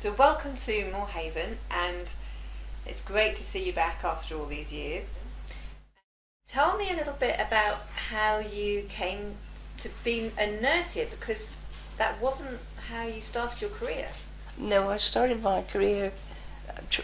So welcome to Moorhaven, and it's great to see you back after all these years. Tell me a little bit about how you came to being a nurse here, because that wasn't how you started your career. No, I started my career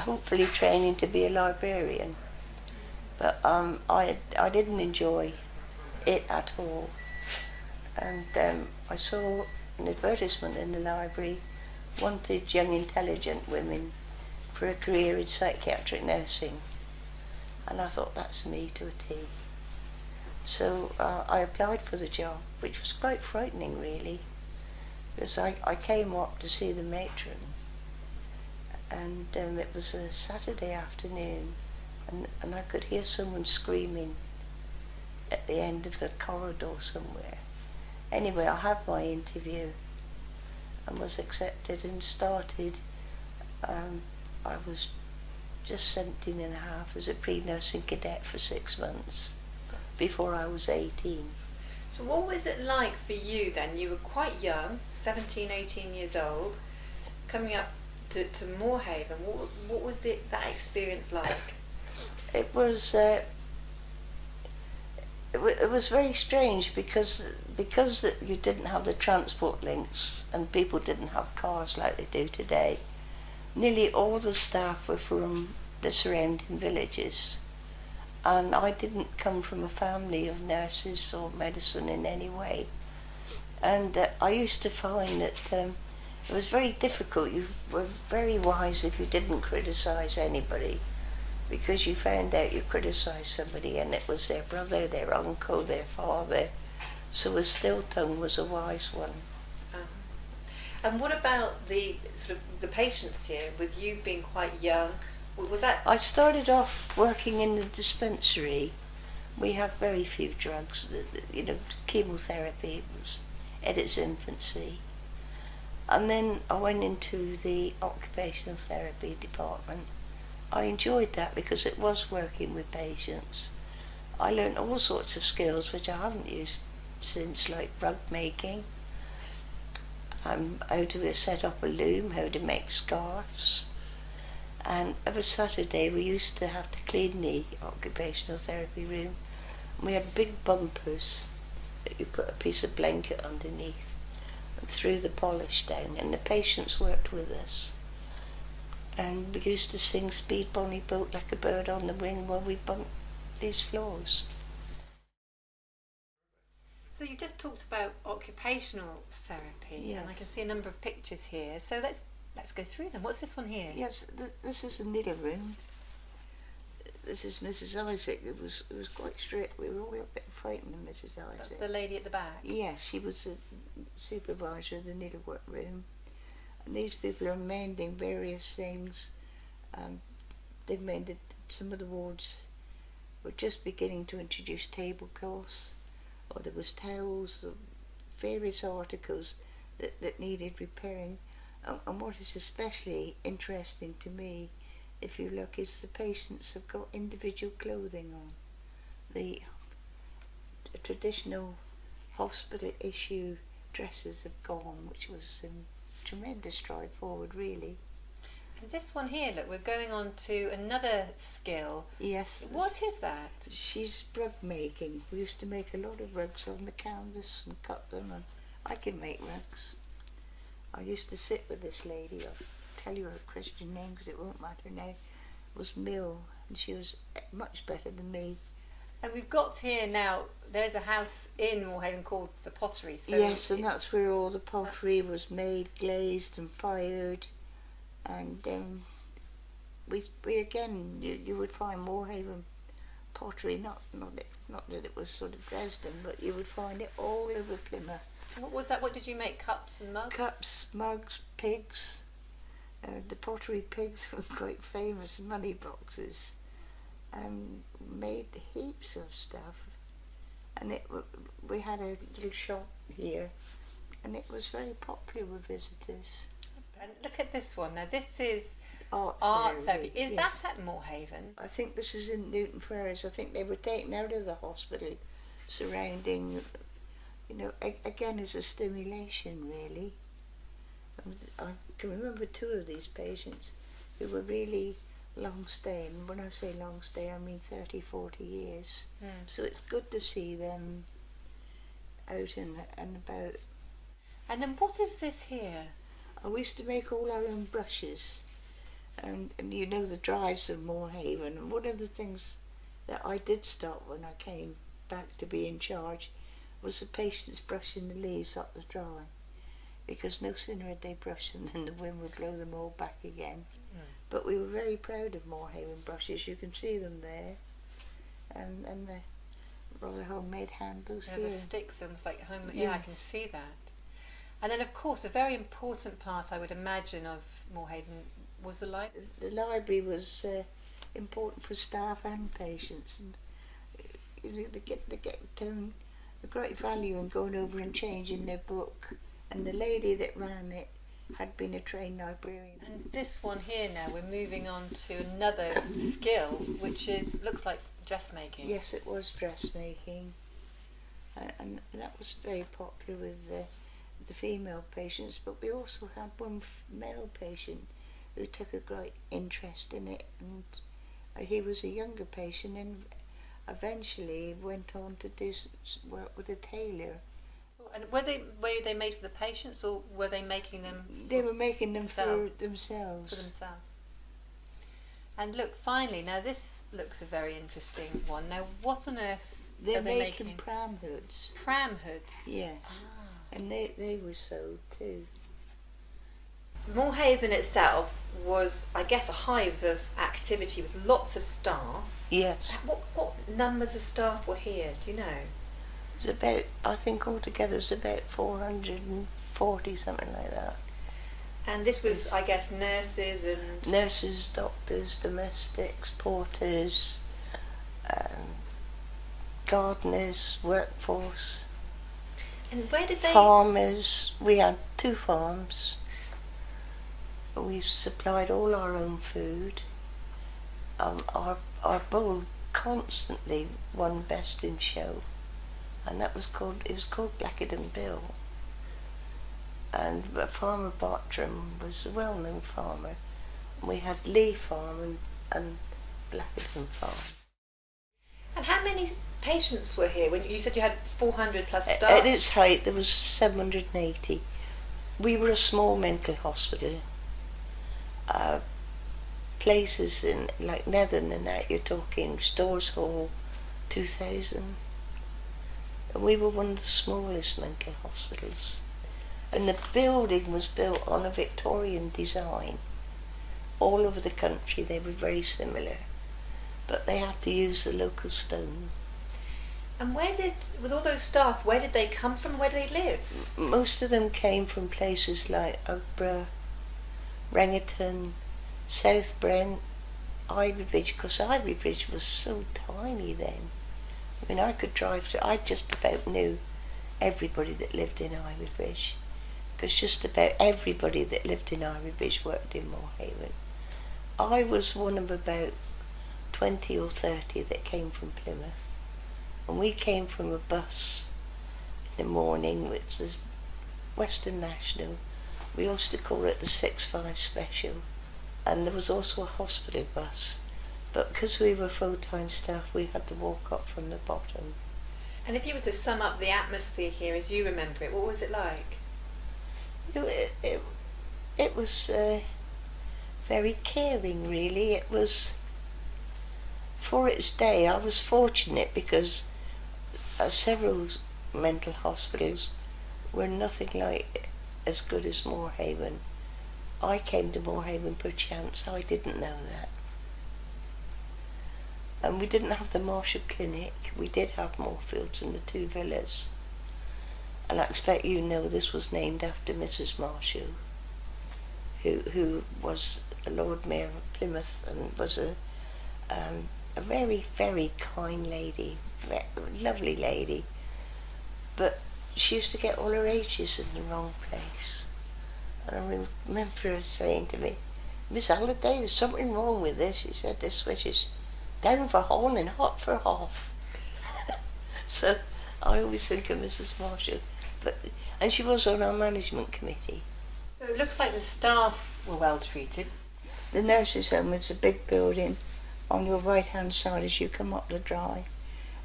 hopefully training to be a librarian, but I didn't enjoy it at all, and I saw an advertisement in the library wanted young intelligent women for a career in psychiatric nursing, and I thought that's me to a T. So I applied for the job, which was quite frightening really, because I came up to see the matron, and it was a Saturday afternoon, and I could hear someone screaming at the end of a corridor somewhere. Anyway, I had my interview and was accepted and started. I was just 17 and a half as a pre-nursing cadet for 6 months before I was 18. So what was it like for you then? You were quite young, 17, 18 years old, coming up to Moorhaven. What was that experience like? It was very strange because you didn't have the transport links and people didn't have cars like they do today. Nearly all the staff were from the surrounding villages, and I didn't come from a family of nurses or medicine in any way. And I used to find that it was very difficult. You were very wise if you didn't criticise anybody, because you found out you criticised somebody and it was their brother, their uncle, their father. So a still tongue was a wise one. And what about the patients here, with you being quite young? Was that? I started off working in the dispensary. We had very few drugs. Chemotherapy was at its infancy. And then I went into the occupational therapy department. I enjoyed that because it was working with patients. I learned all sorts of skills which I haven't used since, like rug making, how to set up a loom, how to make scarves. And every Saturday we used to have to clean the occupational therapy room. And we had big bumpers that you put a piece of blanket underneath and threw the polish down, and the patients worked with us. And we used to sing Speed Bonnie Boat like a bird on the wing while we bumped these floors. So you just talked about occupational therapy, yes. And I can see a number of pictures here. So let's go through them. What's this one here? Yes, this is the needle room. This is Mrs. Isaac. It was quite strict. We were all a bit frightened of Mrs. Isaac. That's the lady at the back? Yes, she was the supervisor of the needlework room. And these people are mending various things. They've mended some of the wards. Were just beginning to introduce tablecloths, or there was towels, or various articles that needed repairing. And what is especially interesting to me, if you look, is the patients have got individual clothing on. The traditional hospital issue dresses have gone, which was tremendous stride forward really. And this one here, look, we're going on to another skill. Yes. What is that? She's rug making. We used to make a lot of rugs on the canvas and cut them, and I can make rugs. I used to sit with this lady, I'll tell you her Christian name because it won't matter now, it was Mill, and she was much better than me. And we've got here now, there's a house in Moorhaven called the Pottery. So yes, and that's where all the pottery was made, glazed and fired. And we again, you would find Moorhaven pottery, not that it was sort of Dresden, but you would find it all over Plymouth. What was that? What did you make? Cups and mugs? Cups, mugs, pigs. The pottery pigs were quite famous, money boxes. Made heaps of stuff. And we had a little shop here, and it was very popular with visitors. And look at this one. Now this is art therapy. Is yes. that at Moorhaven? I think this is in Newton Ferrers. I think they were taken out of the hospital surrounding, again as a stimulation really. I can remember two of these patients who were really long staying. When I say long stay, I mean 30, 40 years. So it's good to see them out and about. And then what is this here? We used to make all our own brushes, and you know the drives of Moorhaven, and one of the things that I did stop when I came back to be in charge was the patients brushing the leaves up the dry, because no sooner had they brushed them than the wind would blow them all back again. But we were very proud of Moorhaven brushes. You can see them there, and the rather homemade handles here. The sticks, almost like home. Yes. Yeah, I can see that. And then, of course, a very important part, I would imagine, of Moorhaven was the library. The library was important for staff and patients, and they get a great value in going over and changing their book. And the lady that ran it had been a trained librarian. And this one here now, we're moving on to another skill, which looks like dressmaking. Yes, it was dressmaking, and that was very popular with the female patients. But we also had one male patient who took a great interest in it, and he was a younger patient, and eventually went on to do work with a tailor. And were they made for the patients, or were they making them? They were making them themselves? for themselves. For themselves. And look, finally, now this looks a very interesting one. Now, what on earth They're are they making making? pram hoods. Pram hoods. Yes, and they were sewed too. Moorhaven itself was, I guess, a hive of activity with lots of staff. Yes. What numbers of staff were here? Do you know? It was about, I think altogether it was about 440, something like that. And this was, I guess, nurses and... Nurses, doctors, domestics, porters, gardeners, workforce. And where did they... Farmers. We had 2 farms. We supplied all our own food. Our bull constantly won best in show, and it was called Blackadden Bill. And Farmer Bartram was a well-known farmer. We had Lee Farm and Blackadden Farm. And how many patients were here? When you said you had 400 plus staff? At its height there was 780. We were a small mental hospital. Places in like Netherton and that, you're talking Stores Hall, 2000. And we were one of the smallest mental hospitals. And the building was built on a Victorian design. All over the country they were very similar, but they had to use the local stone. And with all those staff, where did they come from? Where do they live? Most of them came from places like Apr, Rengerton, South Brent, Ivybridge, because Ivybridge was so tiny then. I mean, I could drive through, I just about knew everybody that lived in Ivybridge, because just about everybody that lived in Ivybridge worked in Moorhaven. I was one of about 20 or 30 that came from Plymouth, and we came from a bus in the morning, which is Western National. We used to call it the 6-5 Special, and there was also a hospital bus, but because we were full-time staff we had to walk up from the bottom. And if you were to sum up the atmosphere here as you remember it, what was it like? It was very caring, really. It was, for its day, I was fortunate because several mental hospitals were nothing like as good as Moorhaven. I came to Moorhaven per chance, I didn't know that. And we didn't have the Marshall Clinic. We did have Moorfields and the 2 villas. And I expect you know this was named after Mrs. Marshall, who was a Lord Mayor of Plymouth and was a very, very kind lady, lovely lady. But she used to get all her H's in the wrong place. And I remember her saying to me, "Miss Halliday, there's something wrong with this." She said, "This switch is down for horn and hot for half." So I always think of Mrs. Marshall. And she was on our management committee. So So it looks like the staff were well treated. The nurses' home is a big building on your right hand side as you come up the drive,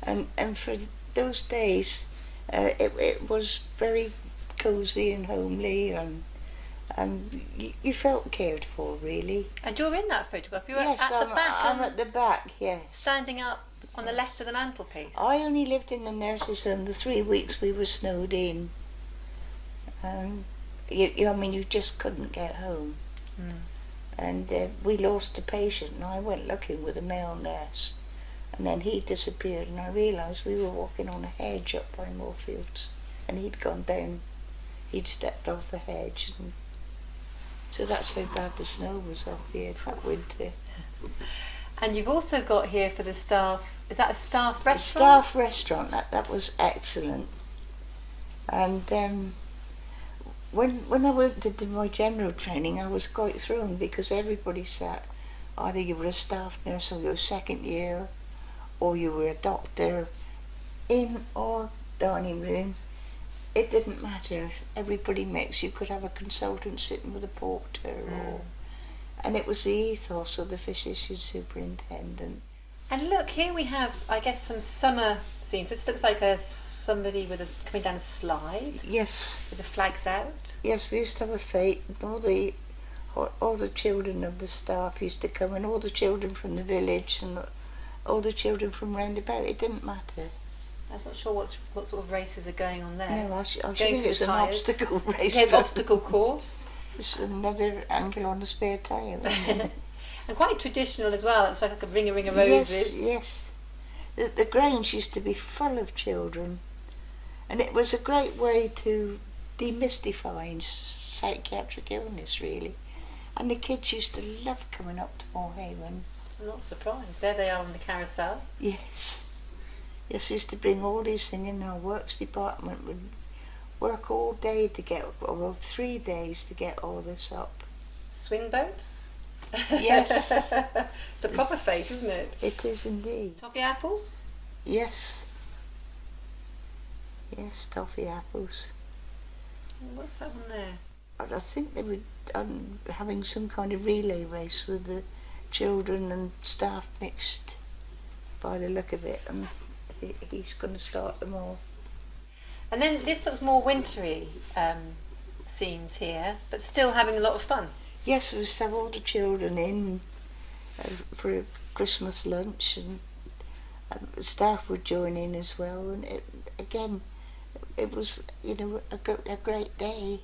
and for those days it was very cosy and homely, and you felt cared for, really. And you're in that photograph. You're Yes, at the back. I'm at the back, yes. Standing up on the left of the mantelpiece. I only lived in the nurses' home the 3 weeks we were snowed in. You just couldn't get home. Mm. And we lost a patient, and I went looking with a male nurse, and then he disappeared, and I realised we were walking on a hedge up by Moorfields, and he'd gone down, he'd stepped off the hedge, and so that's how bad the snow was up here that winter. And you've also got here for the staff, is that a staff restaurant? A staff restaurant, that was excellent. And when I went to do my general training, I was quite thrown, because everybody sat, either you were a staff nurse or you were second year, or you were a doctor, in or dining room. It didn't matter. Everybody mixed. You could have a consultant sitting with a porter, and it was the ethos of the physician superintendent. And look, here we have, I guess, some summer scenes. This looks like somebody coming down a slide. Yes. With the flags out. Yes, we used to have a fete, and all the children of the staff used to come, and all the children from the village, and all the children from round about. It didn't matter. I'm not sure what sort of races are going on there. No, I should think it's an obstacle race. They have obstacle course. It's another angle on the spare tyre. And quite traditional as well. It's like a ring of roses. Yes, yes. The Grange used to be full of children, and it was a great way to demystify psychiatric illness, really. And the kids used to love coming up to Moorhaven. I'm not surprised. There they are on the carousel. Yes. Yes, we used to bring all these things in. Our works department would work all day to get, or 3 days to get all this up. Swing boats? Yes. It's a proper fete, isn't it? It is indeed. Toffee apples? Yes. Yes, toffee apples. What's that one there? I think they were having some kind of relay race with the children and staff mixed, by the look of it, and he's going to start them all. And then this looks more wintry scenes here, but still having a lot of fun. Yes, we used to have all the children in for a Christmas lunch, and staff would join in as well, and it was, a great day.